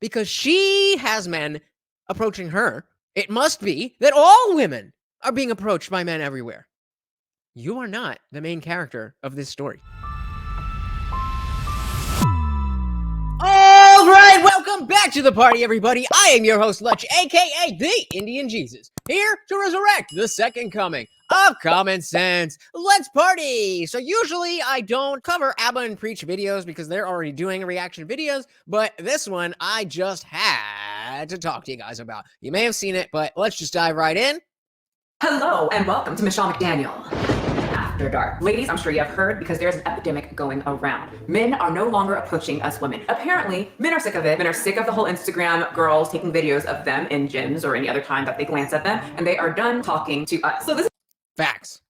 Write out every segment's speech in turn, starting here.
because she has men approaching her. It must be that all women are being approached by men everywhere. You are not the main character of this story. All right, welcome back to the party, everybody. I am your host, Lutch, aka the Indian Jesus, here to resurrect the second coming of common sense. Let's party! So usually I don't cover Abba and Preach videos because they're already doing reaction videos, but this one I just had to talk to you guys about. You may have seen it, but let's just dive right in. Hello and welcome to Michelle McDaniel. After Dark. Ladies, I'm sure you have heard because there's an epidemic going around. Men are no longer approaching us women. Apparently, men are sick of it. Men are sick of the whole Instagram girls taking videos of them in gyms or any other time that they glance at them, and they are done talking to us. So this is Facts.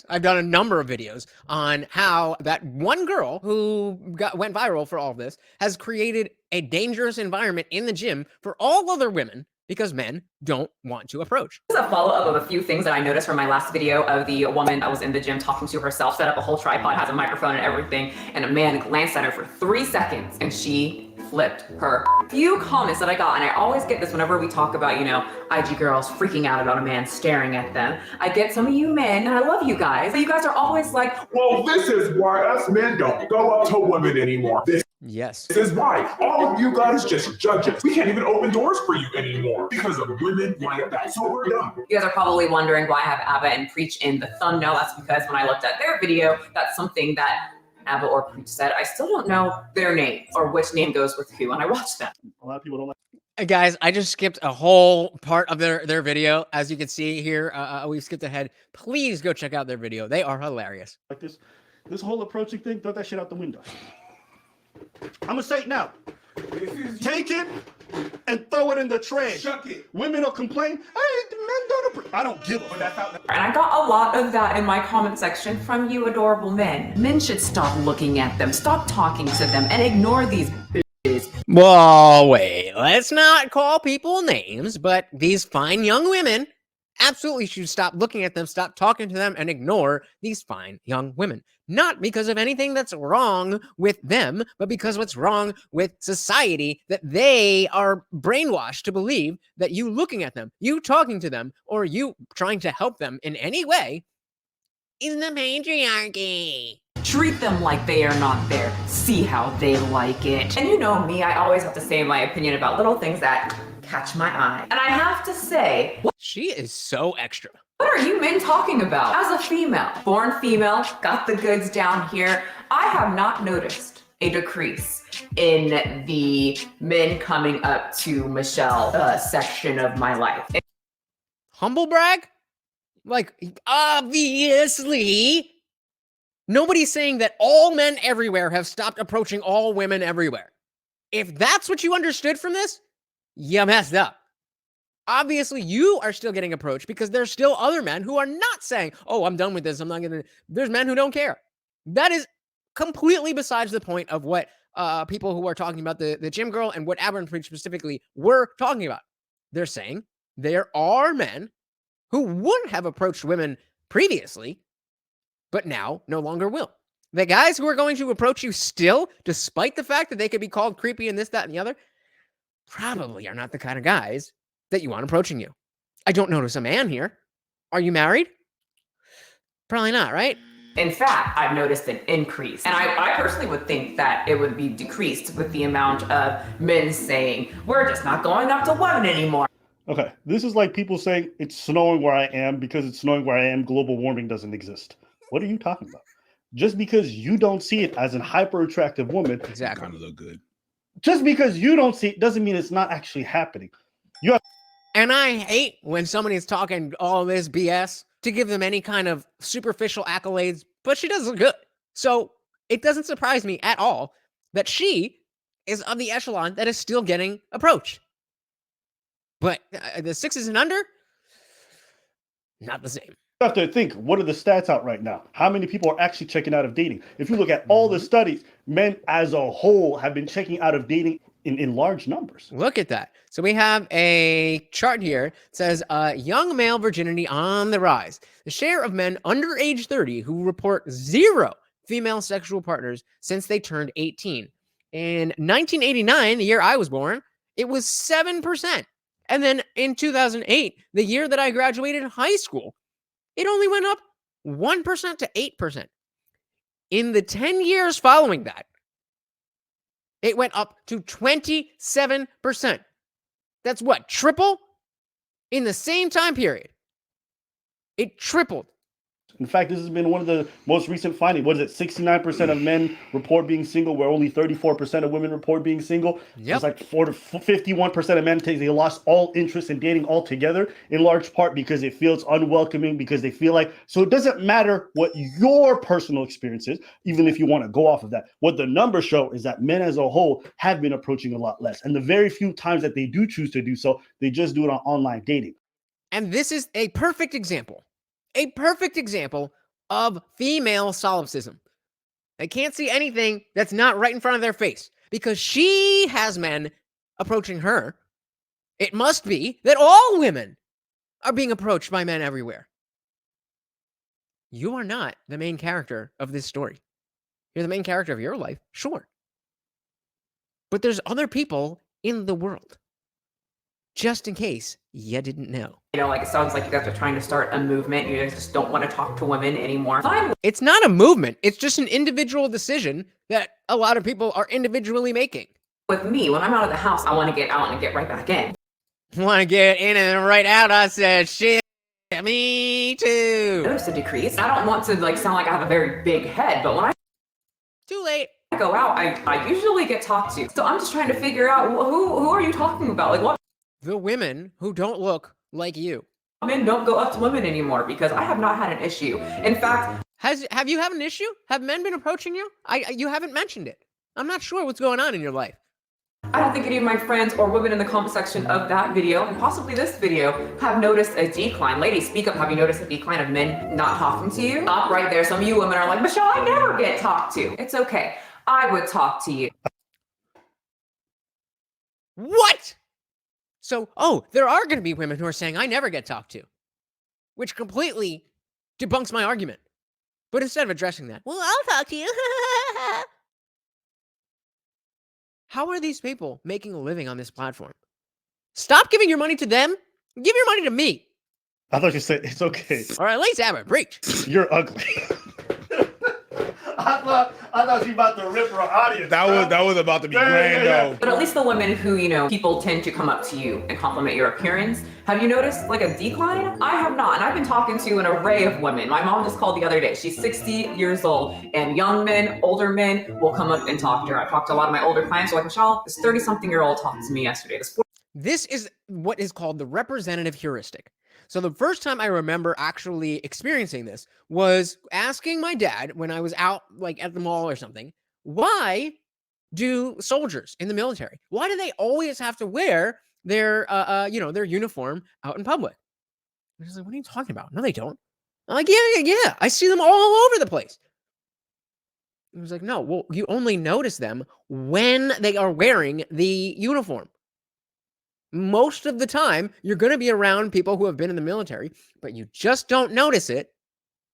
I've done a number of videos on how that one girl who went viral for all of this has created a dangerous environment in the gym for all other women because men don't want to approach. This is a follow-up of a few things that I noticed from my last video of the woman that was in the gym talking to herself, set up a whole tripod, has a microphone and everything, and a man glanced at her for 3 seconds and she flipped her. Few comments that I got, and I always get this whenever we talk about, IG girls freaking out about a man staring at them. I get some of you men, and I love you guys, but you guys are always like, well, this is why us men don't go up to women anymore. This is why all of you guys just judge us. We can't even open doors for you anymore because of women like that. So we're done. You guys are probably wondering why I have Abba and Preach in the thumbnail. That's because when I looked at their video, that's something that Abba or Preach said. I still don't know their name or which name goes with who when I watched them. A lot of people don't like. Guys, I just skipped a whole part of their video. As you can see here, we've skipped ahead. Please go check out their video. They are hilarious. Like this whole approaching thing, throw that shit out the window. I'm gonna say it now. Take it and throw it in the trash. Chuck it. Women will complain. Hey, the men don't. I don't give a. And I got a lot of that in my comment section from you adorable men. Men should stop looking at them, stop talking to them, and ignore these bitches. Well, wait, let's not call people names, but these fine young women absolutely should stop looking at them, stop talking to them, and ignore these fine young women. Not because of anything that's wrong with them, but because what's wrong with society, that they are brainwashed to believe that you looking at them, you talking to them, or you trying to help them in any way is the patriarchy. Treat them like they are not there. See how they like it. And you know me, I always have to say my opinion about little things that catch my eye. And I have to say, she is so extra. What are you men talking about? As a female, born female, got the goods down here, I have not noticed a decrease in the men coming up to Michelle section of my life. Humble brag? Like, obviously, nobody's saying that all men everywhere have stopped approaching all women everywhere. If that's what you understood from this, you messed up. Obviously, you are still getting approached because there's still other men who are not saying, oh, I'm done with this. I'm not going to. There's men who don't care. That is completely besides the point of what people who are talking about the gym girl and what Abba and Preach specifically were talking about. They're saying there are men who would have approached women previously, but now no longer will. The guys who are going to approach you still, despite the fact that they could be called creepy and this, that, and the other, probably are not the kind of guys that you want approaching you. I don't notice a man here. Are you married? Probably not, right? In fact, I've noticed an increase. And I personally would think that it would be decreased with the amount of men saying, we're just not going up to women anymore. Okay, this is like people saying it's snowing where I am because it's snowing where I am. Global warming doesn't exist. What are you talking about? Just because you don't see it as a hyper attractive woman, exactly, kind of look good. Just because you don't see it doesn't mean it's not actually happening. And I hate when somebody's talking all this BS to give them any kind of superficial accolades, but she does look good. So it doesn't surprise me at all that she is of the echelon that is still getting approached. But the 6s and under, not the same. You have to think, what are the stats out right now? How many people are actually checking out of dating? If you look at all the studies, men as a whole have been checking out of dating in large numbers. Look at that. So we have a chart here. It says young male virginity on the rise. The share of men under age 30 who report 0 female sexual partners since they turned 18 In 1989, the year I was born, it was 7%. And then in 2008, the year that I graduated high school, it only went up 1% to 8%. In the 10 years following that, it went up to 27%. That's what, triple? In the same time period. It tripled. In fact, this has been one of the most recent findings. What is it? 69% of men report being single, where only 34% of women report being single. Yep. It's like 51% of men say they lost all interest in dating altogether, in large part because it feels unwelcoming, because they feel like, so it doesn't matter what your personal experience is, even if you want to go off of that. What the numbers show is that men as a whole have been approaching a lot less. And the very few times that they do choose to do so, they just do it on online dating. And this is a perfect example of female solipsism. They can't see anything that's not right in front of their face because she has men approaching her. It must be that all women are being approached by men everywhere. You are not the main character of this story. You're the main character of your life, sure. But there's other people in the world. Just in case you didn't know. You know, like it sounds like you guys are trying to start a movement. You guys just don't want to talk to women anymore. Fine. It's not a movement. It's just an individual decision that a lot of people are individually making. With me, when I'm out of the house, I want to get out and get right back in. Want to get in and right out? I said, shit, me too. Notice a decrease. I don't want to like sound like I have a very big head, but when I Too late. go out, I usually get talked to. So I'm just trying to figure out who are you talking about? Like what? The women who don't look like you. Men don't go up to women anymore because I have not had an issue. In fact, have you had an issue? Have men been approaching you? You haven't mentioned it. I'm not sure what's going on in your life. I don't think any of my friends or women in the comment section of that video, and possibly this video, have noticed a decline. Ladies, speak up. Have you noticed a decline of men not talking to you? Stop right there. Some of you women are like, Michelle, I never get talked to. It's okay. I would talk to you. What? So, there are going to be women who are saying, I never get talked to, which completely debunks my argument. But instead of addressing that, well, I'll talk to you. How are these people making a living on this platform? Stop giving your money to them. Give your money to me. I thought you said it's okay. All right, let's have a breach. You're ugly. I thought she was about to rip her audience. That was about to be grand, though. But at least the women who, you know, people tend to come up to you and compliment your appearance. Have you noticed like a decline? I have not. And I've been talking to an array of women. My mom just called the other day. She's 60 years old, and young men, older men will come up and talk to her. I talked to a lot of my older clients. They're like, Michelle, this 30-something-year-old talked to me yesterday. This is what is called the representative heuristic. So the first time I remember actually experiencing this was asking my dad when I was out like at the mall or something, why do soldiers in the military, why do they always have to wear their their uniform out in public? And he's like, what are you talking about? No, they don't. I'm like, yeah. I see them all over the place. He was like, no, well, you only notice them when they are wearing the uniform. Most of the time, you're going to be around people who have been in the military, but you just don't notice it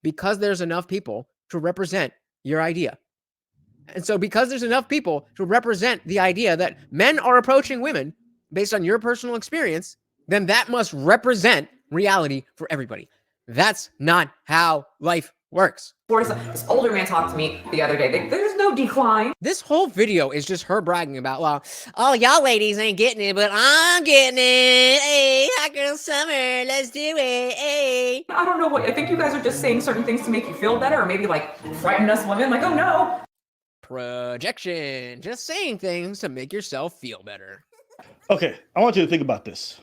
because there's enough people to represent your idea. And so because there's enough people to represent the idea that men are approaching women based on your personal experience, then that must represent reality for everybody. That's not how life works. This older man talked to me the other day. There's no decline. This whole video is just her bragging about, well, oh, y'all ladies ain't getting it, but I'm getting it. Hey, hot girl summer, let's do it. Hey. I don't know what, I think you guys are just saying certain things to make you feel better, or maybe like frighten us women, like, oh no. Projection, just saying things to make yourself feel better. Okay, I want you to think about this.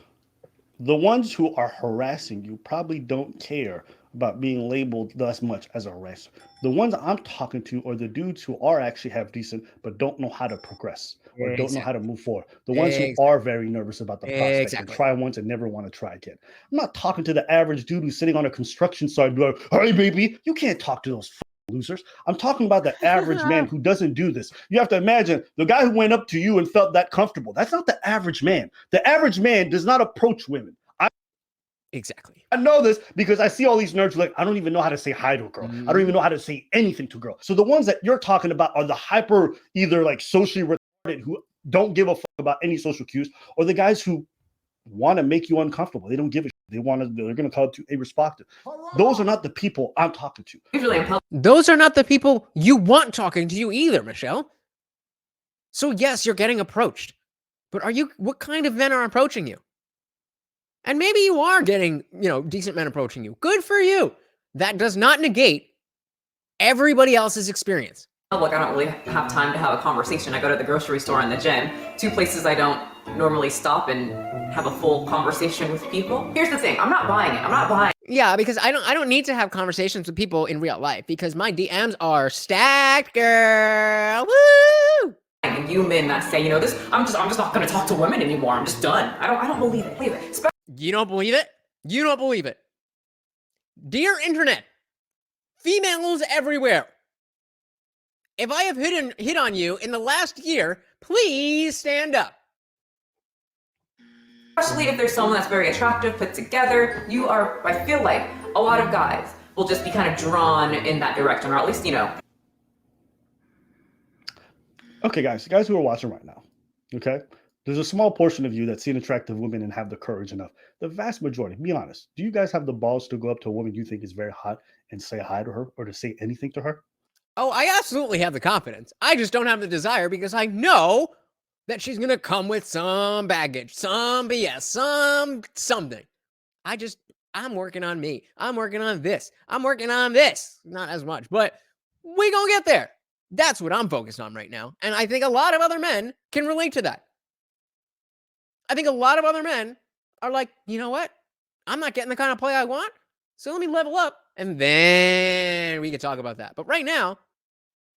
The ones who are harassing you probably don't care about being labeled thus much as a harasser. The ones I'm talking to are the dudes who are actually half decent, but don't know how to progress or don't know how to move forward. The ones who are very nervous about the prospect and try once and never want to try again. I'm not talking to the average dude who's sitting on a construction site like, hey, baby, you can't talk to those losers. I'm talking about the average man who doesn't do this. You have to imagine the guy who went up to you and felt that comfortable. That's not the average man. The average man does not approach women. Exactly. I know this because I see all these nerds like, I don't even know how to say hi to a girl. I don't even know how to say anything to a girl. So the ones that you're talking about are the hyper, either like socially retarded who don't give a fuck about any social cues, or the guys who want to make you uncomfortable. They don't give a shit. They're going to call it a responsive. Those are not the people I'm talking to. Usually in public. Those are not the people you want talking to you either, Michelle. So yes, you're getting approached. But what kind of men are approaching you? And maybe you are getting, decent men approaching you. Good for you. That does not negate everybody else's experience. Look, I don't really have time to have a conversation. I go to the grocery store and the gym, two places I don't normally stop and have a full conversation with people. Here's the thing, I'm not buying it. Yeah, because I don't need to have conversations with people in real life because my DMs are stacked, girl. Woo! And you men that say, this, I'm just not gonna talk to women anymore. I'm just done. I don't believe it. You don't believe it? You don't believe it. Dear internet, females everywhere. If I have hit on you in the last year, please stand up. Especially if there's someone that's very attractive, put together, I feel like a lot of guys will just be kind of drawn in that direction, or at least, Okay, guys who are watching right now, okay? There's a small portion of you that see an attractive woman and have the courage enough. The vast majority, be honest, do you guys have the balls to go up to a woman you think is very hot and say hi to her or to say anything to her? Oh, I absolutely have the confidence. I just don't have the desire because I know that she's going to come with some baggage, some BS, something. I'm working on me. I'm working on this. I'm working on this. Not as much, but we gonna get there. That's what I'm focused on right now. And I think a lot of other men can relate to that. I think a lot of other men are like, you know what? I'm not getting the kind of play I want. So let me level up and then we can talk about that. But right now,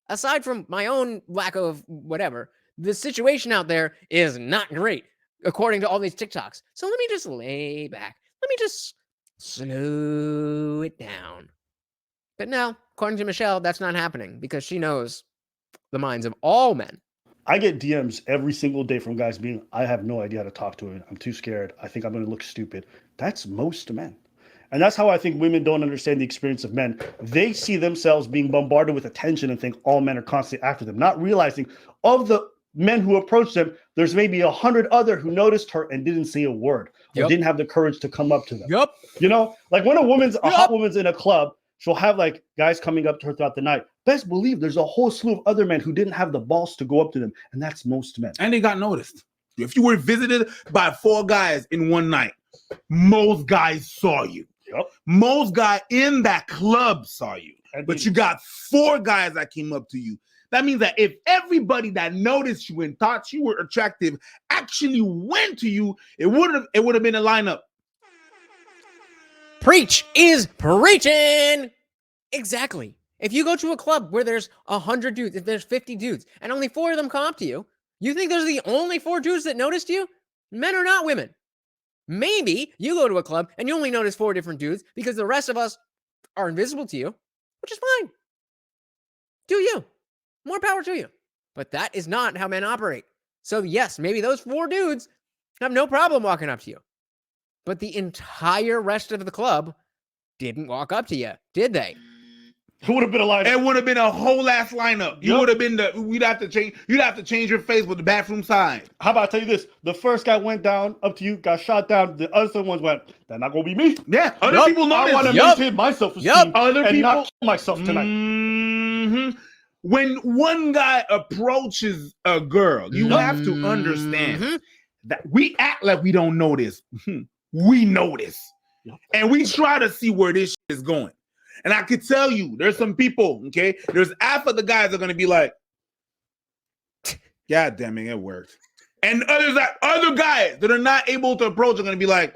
aside from my own lack of whatever, the situation out there is not great, according to all these TikToks. So let me just lay back. Let me just slow it down. But no, according to Michelle, that's not happening because she knows the minds of all men. I get DMs every single day from guys being, I have no idea how to talk to her. I'm too scared. I think I'm going to look stupid. That's most men. And that's how I think women don't understand the experience of men. They see themselves being bombarded with attention and think all men are constantly after them, not realizing of the men who approach them, there's maybe 100 other who noticed her and didn't say a word or didn't have the courage to come up to them. Like when a hot woman's in a club, she'll have like guys coming up to her throughout the night. Best believe there's a whole slew of other men who didn't have the balls to go up to them. And that's most men. And they got noticed. If you were visited by 4 guys in one night, most guys saw you. Yep. Most guys in that club saw you. But you got 4 guys that came up to you. That means that if everybody that noticed you and thought you were attractive actually went to you, it would have been a lineup. Preach is preaching. Exactly. If you go to a club where there's 100 dudes, if there's 50 dudes, and only 4 of them come up to you, you think those are the only 4 dudes that noticed you? Men are not women. Maybe you go to a club and you only notice 4 different dudes because the rest of us are invisible to you, which is fine. Do you. More power to you. But that is not how men operate. So yes, maybe those 4 dudes have no problem walking up to you. But the entire rest of the club didn't walk up to you, did they? It would have been a lineup. It would have been a whole ass lineup. You would have been you'd have to change your face with the bathroom sign. How about I tell you this? The first guy went down up to you, got shot down. The other ones went, that's not gonna be me. Yeah. Other people know I want to maintain my self-esteem and not kill myself tonight. Mm-hmm. When one guy approaches a girl, you have to understand that we act like we don't know this. We know this. And we try to see where this shit is going. And I could tell you, there's some people, okay? There's half of the guys are going to be like, God damn it, it worked. And other guys that are not able to approach are going to be like,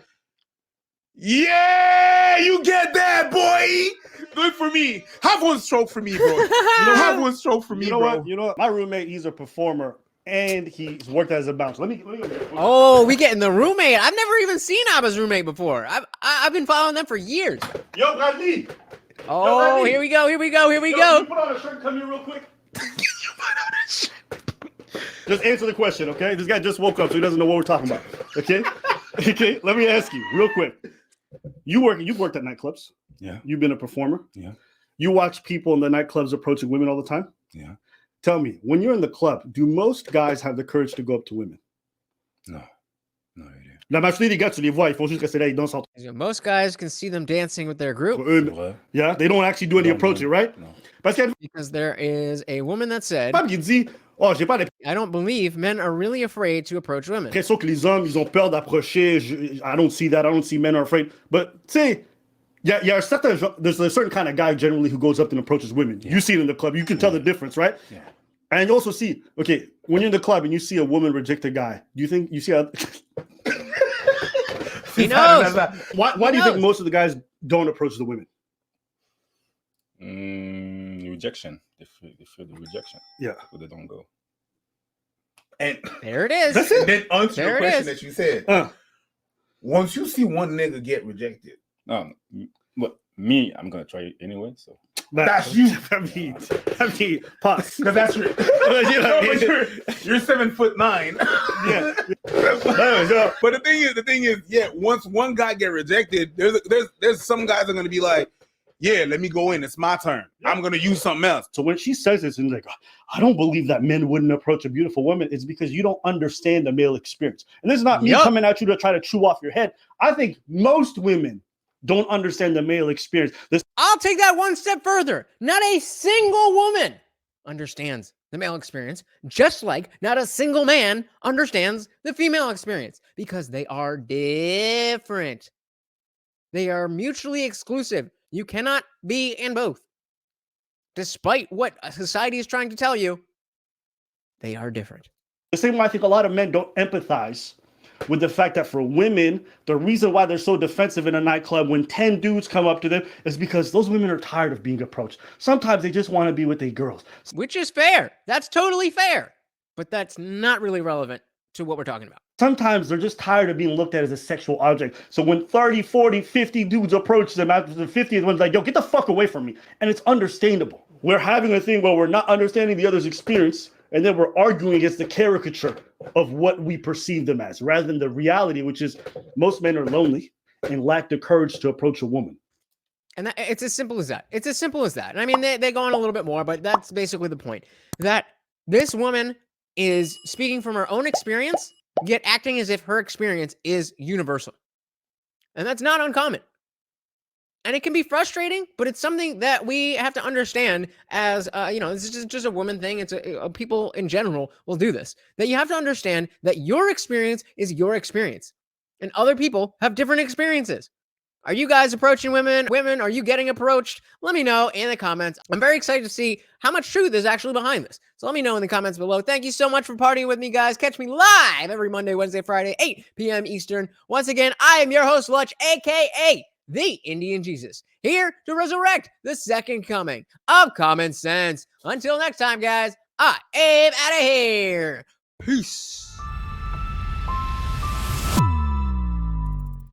yeah, you get that, boy. Good for me. Have one stroke for me, bro. Have one stroke for me, bro. You know what? My roommate, he's a performer. And he's worked as a bouncer. Let me go. Oh, we getting the roommate. I've never even seen Abba's roommate before. I've been following them for years. Yo, Radley. Oh, here we go. Yo, can you put on a shirt and come here real quick? Just answer the question, okay? This guy just woke up, so he doesn't know what we're talking about. Okay? Okay, let me ask you real quick. You've worked at nightclubs. Yeah. You've been a performer. Yeah. You watch people in the nightclubs approaching women all the time. Yeah. Tell me, when you're in the club, do most guys have the courage to go up to women? No. No idea. La majorité des gars, tu les vois, ils font juste rester là, ils dansent entre Most guys can see them dancing with their group. Vrai? Yeah, they don't actually do any approaching, right? No. Parce qu'il y a Because there is a woman that said, une femme qui dit, oh, j'ai pas I don't believe men are really afraid to approach women. l'impression que les hommes, ils ont peur d'approcher. I don't see that. I don't see men are afraid. But, tu sais, there's a certain kind of guy generally who goes up and approaches women. Yeah. You see it in the club. You can tell the difference, right? Yeah. And you also see, okay, when you're in the club and you see a woman reject a guy, do you think you see a... He knows. Why do you think most of the guys don't approach the women? Rejection. They feel the rejection. Yeah. So they don't go. And there it is. That's it. Then answer There the question is. that you said. Once you see one nigga get rejected, But me, I'm gonna try it anyway. So that's you. I mean, pause. Because that's your. You're 7'9". Yeah. But the thing is, yeah. Once one guy get rejected, there's some guys that are gonna be like, yeah, let me go in. It's my turn. I'm gonna use something else. So when she says this and like, I don't believe that men wouldn't approach a beautiful woman, it's because you don't understand the male experience. And this is not me coming at you to try to chew off your head. I think most women don't understand the male experience. I'll take that one step further. Not a single woman understands the male experience, just like not a single man understands the female experience, because they are different. They are mutually exclusive. You cannot be in both. Despite what society is trying to tell you, they are different. The same way I think a lot of men don't empathize with the fact that for women, the reason why they're so defensive in a nightclub when 10 dudes come up to them is because those women are tired of being approached. Sometimes they just want to be with their girls. Which is fair. That's totally fair. But that's not really relevant to what we're talking about. Sometimes they're just tired of being looked at as a sexual object. So when 30, 40, 50 dudes approach them, after the 50th one's like, yo, get the fuck away from me. And it's understandable. We're having a thing where we're not understanding the other's experience, and then we're arguing against the caricature of what we perceive them as, rather than the reality, which is most men are lonely and lack the courage to approach a woman. And it's as simple as that. It's as simple as that. And I mean, they go on a little bit more, but that's basically the point. That this woman is speaking from her own experience, yet acting as if her experience is universal. And that's not uncommon. And it can be frustrating, but it's something that we have to understand as, this is just a woman thing. It's people in general will do this. That you have to understand that your experience is your experience. And other people have different experiences. Are you guys approaching women? Women, are you getting approached? Let me know in the comments. I'm very excited to see how much truth is actually behind this. So let me know in the comments below. Thank you so much for partying with me, guys. Catch me live every Monday, Wednesday, Friday, 8 p.m. Eastern. Once again, I am your host, Lutch, a.k.a. The Indian Jesus, here to resurrect the second coming of common sense. Until next time, guys, I am out of here. Peace.